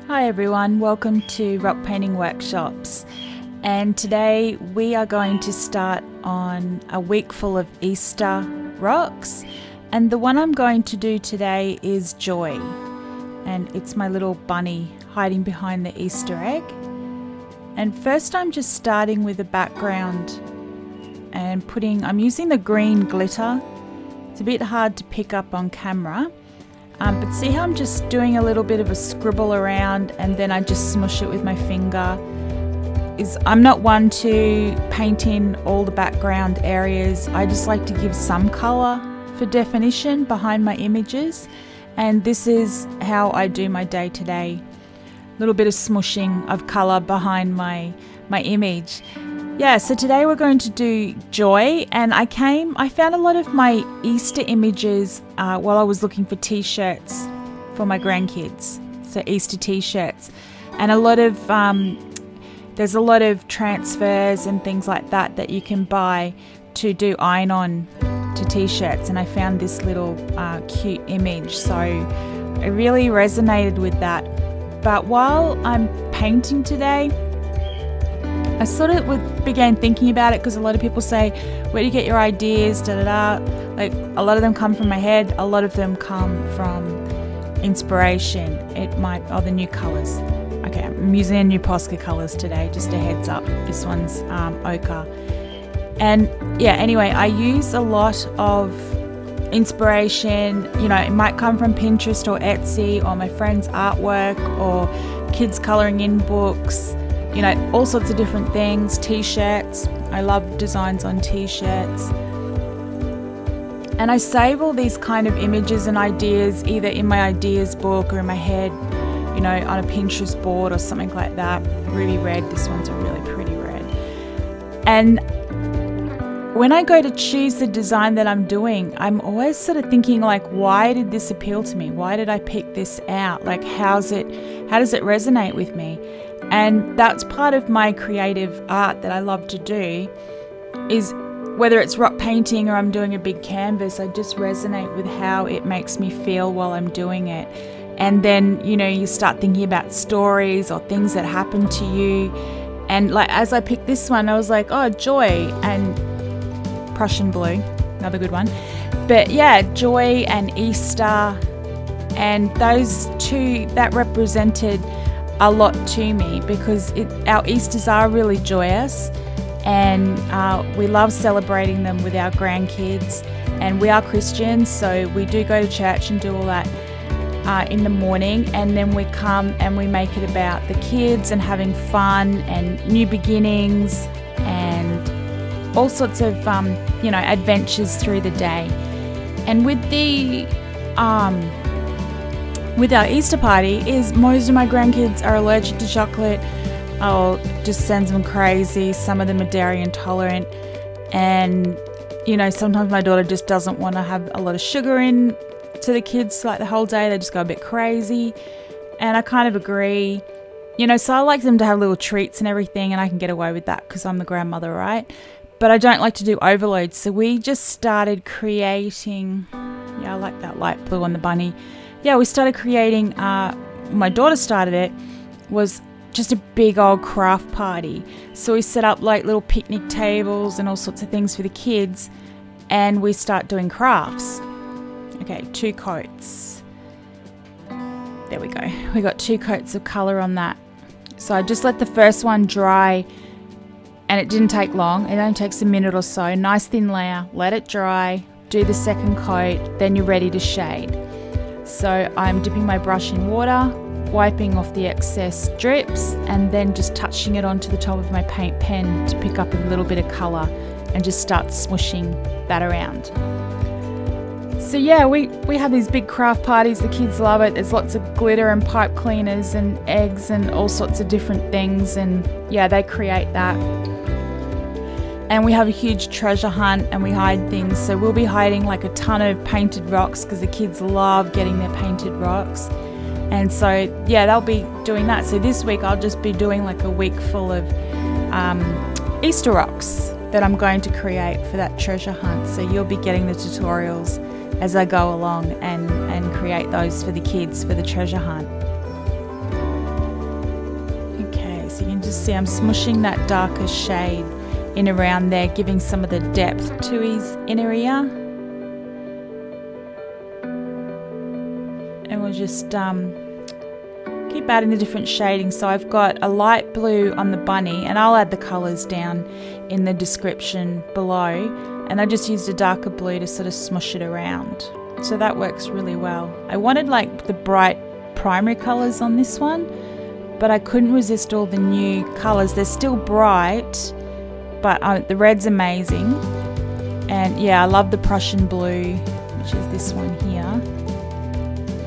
Hi everyone, welcome to Rock Painting Workshops, and today we are going to start on a week full of Easter rocks, and the one I'm going to do today is Joy, and it's my little bunny hiding behind the Easter egg. And first I'm just starting with a background and I'm using the green glitter. It's a bit hard to pick up on camera. But see how I'm just doing a little bit of a scribble around and then I just smush it with my finger. I'm not one to paint in all the background areas. I just like to give some colour for definition behind my images, and this is how I do my day-to-day. A little bit of smushing of colour behind my image. Yeah, so today we're going to do Joy, and I found a lot of my Easter images while I was looking for t-shirts for my grandkids, so Easter t-shirts, and there's a lot of transfers and things like that you can buy to do iron-on to t-shirts, and I found this little cute image, so I really resonated with that. But while I'm painting today, I sort of began thinking about it, because a lot of people say, where do you get your ideas, like a lot of them come from my head, a lot of them come from inspiration. The new colours. Okay, I'm using new Posca colours today, just a heads up. This one's Ochre. And yeah, anyway, I use a lot of inspiration. It might come from Pinterest or Etsy or my friend's artwork or kids colouring in books. All sorts of different things, t-shirts. I love designs on t-shirts. And I save all these kind of images and ideas either in my ideas book or in my head, on a Pinterest board or something like that. Ruby red, this one's a really pretty red. And when I go to choose the design that I'm doing, I'm always sort of thinking, like, why did this appeal to me? Why did I pick this out? Like, how does it resonate with me? And that's part of my creative art that I love to do, is whether it's rock painting or I'm doing a big canvas, I just resonate with how it makes me feel while I'm doing it. And then, you start thinking about stories or things that happen to you. And like, as I picked this one, I was like, oh, Joy and Prussian blue, another good one. But yeah, Joy and Easter, and those two, that represented a lot to me, because our Easters are really joyous, and we love celebrating them with our grandkids, and we are Christians, so we do go to church and do all that in the morning, and then we come and we make it about the kids and having fun and new beginnings and all sorts of adventures through the day. And with our Easter party is most of my grandkids are allergic to chocolate. Just sends them crazy. Some of them are dairy intolerant, and sometimes my daughter just doesn't want to have a lot of sugar in to the kids like the whole day. They just go a bit crazy, and I kind of agree. So I like them to have little treats and everything, and I can get away with that because I'm the grandmother, right? But I don't like to do overload, so we just started creating. Yeah, I like that light blue on the bunny. Yeah, we started creating, my daughter started it, was just a big old craft party. So we set up like little picnic tables and all sorts of things for the kids, and we start doing crafts. Okay, 2 coats. There we go. We got 2 coats of colour on that. So I just let the first one dry, and it didn't take long. It only takes a minute or so. Nice thin layer, let it dry, do the second coat, then you're ready to shade. So I'm dipping my brush in water, wiping off the excess drips, and then just touching it onto the top of my paint pen to pick up a little bit of colour and just start smushing that around. So yeah, we have these big craft parties, the kids love it. There's lots of glitter and pipe cleaners and eggs and all sorts of different things, and yeah, they create that. And we have a huge treasure hunt, and we hide things. So we'll be hiding like a ton of painted rocks, because the kids love getting their painted rocks. And so yeah, they'll be doing that. So this week I'll just be doing like a week full of Easter rocks that I'm going to create for that treasure hunt. So you'll be getting the tutorials as I go along and create those for the kids for the treasure hunt. So you can just see I'm smushing that darker shade in around there, giving some of the depth to his inner ear. And we'll just keep adding the different shadings. So I've got a light blue on the bunny, and I'll add the colours down in the description below. And I just used a darker blue to sort of smush it around. So that works really well. I wanted like the bright primary colours on this one, but I couldn't resist all the new colours. They're still bright, but the red's amazing. And yeah, I love the Prussian blue, which is this one here.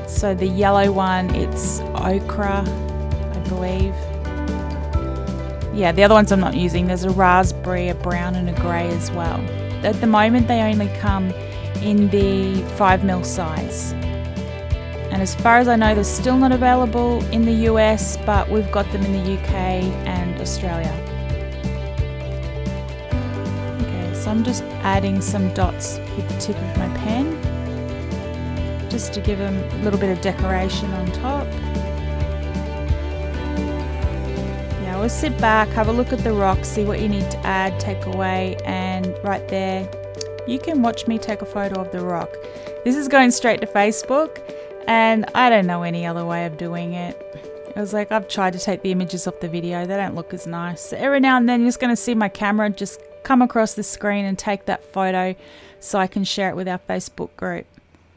So the yellow one, it's Ochre, I believe. Yeah, the other ones I'm not using. There's a raspberry, a brown and a grey as well. At the moment they only come in the 5mm size. And as far as I know, they're still not available in the US, but we've got them in the UK and Australia. Okay, so I'm just adding some dots with the tip of my pen, just to give them a little bit of decoration on top. Yeah, we'll sit back, have a look at the rock, see what you need to add, take away, and right there, you can watch me take a photo of the rock. This is going straight to Facebook, and I don't know any other way of doing it. It was like I've tried to take the images off the video, they don't look as nice. So every now and then you're just going to see my camera just come across the screen and take that photo so I can share it with our Facebook group.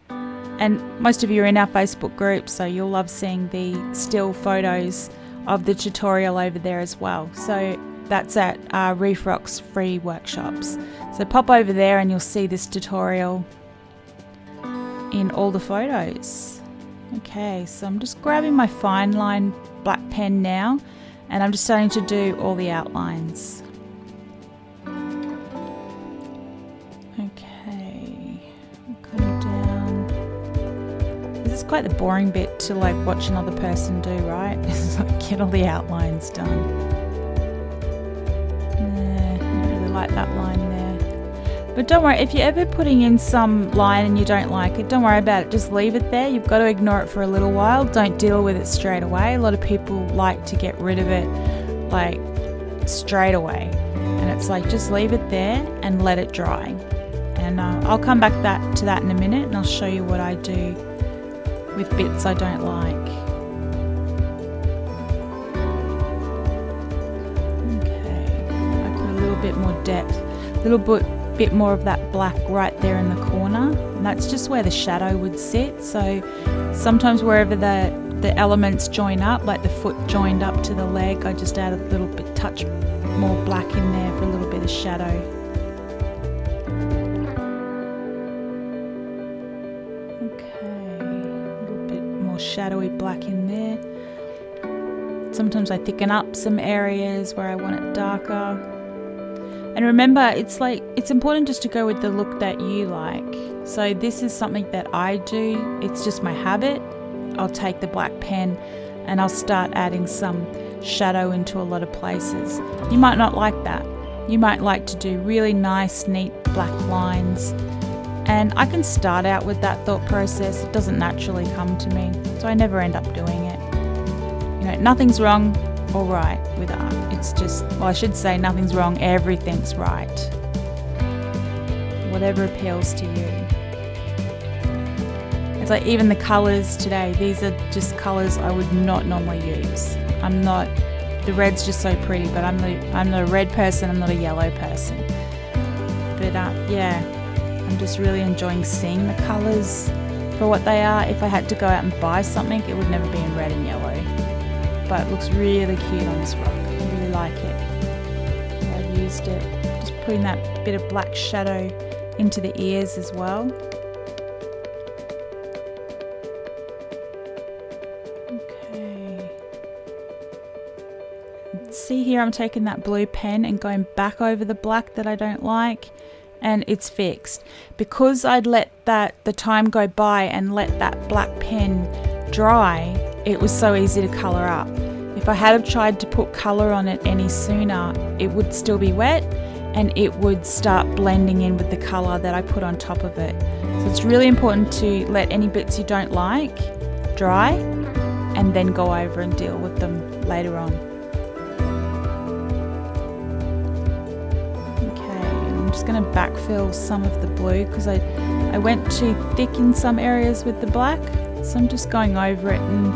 And most of you are in our Facebook group, so you'll love seeing the still photos of the tutorial over there as well. So that's at Reef Rocks free workshops. So pop over there and you'll see this tutorial in all the photos. Okay, so I'm just grabbing my fine line black pen now, and I'm just starting to do all the outlines. Okay, come down. This is quite the boring bit to like watch another person do, right? It's like get all the outlines done. I don't really like that line there. But don't worry, if you're ever putting in some line and you don't like it, don't worry about it. Just leave it there. You've got to ignore it for a little while. Don't deal with it straight away. A lot of people like to get rid of it like straight away. And it's like, just leave it there and let it dry. And I'll come back to that in a minute, and I'll show you what I do with bits I don't like. Okay, I put a little bit more depth, a little bit more of that black right there in the corner, and that's just where the shadow would sit. So sometimes wherever the elements join up, like the foot joined up to the leg, I just add a little bit, touch more black in there for a little bit of shadow. Shadowy black in there. Sometimes I thicken up some areas where I want it darker. And remember, it's important just to go with the look that you like. So this is something that I do. It's just my habit. I'll take the black pen and I'll start adding some shadow into a lot of places. You might not like that. You might like to do really nice, neat black lines. And I can start out with that thought process. It doesn't naturally come to me, so I never end up doing it. You know, nothing's wrong or right with art. It's just, well, I should say nothing's wrong, everything's right. Whatever appeals to you. It's like even the colours today, these are just colours I would not normally use. The red's just so pretty, but I'm not a red person, I'm not a yellow person. But yeah. I'm just really enjoying seeing the colours for what they are. If I had to go out and buy something, it would never be in red and yellow. But it looks really cute on this rock. I really like it. So I've used it. Just putting that bit of black shadow into the ears as well. Okay. See here, I'm taking that blue pen and going back over the black that I don't like. And it's fixed. Because I'd let the time go by and let that black pen dry, it was so easy to colour up. If I had have tried to put colour on it any sooner, it would still be wet and it would start blending in with the colour that I put on top of it. So it's really important to let any bits you don't like dry and then go over and deal with them later on. just going to backfill some of the blue because I went too thick in some areas with the black. So I'm just going over it and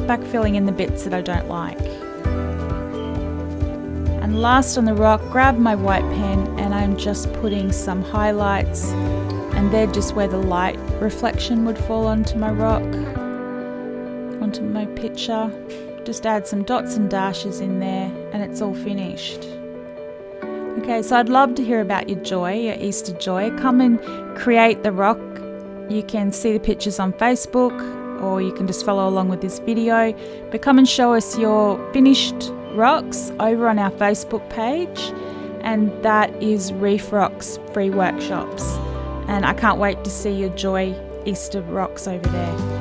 backfilling in the bits that I don't like. And last on the rock, grab my white pen and I'm just putting some highlights, and they're just where the light reflection would fall onto my rock, onto my picture. Just add some dots and dashes in there and it's all finished. Okay, so I'd love to hear about your joy, your Easter joy. Come and create the rock. You can see the pictures on Facebook, or you can just follow along with this video. But come and show us your finished rocks over on our Facebook page, and that is Reef Rocks Free Workshops. And I can't wait to see your joy Easter rocks over there.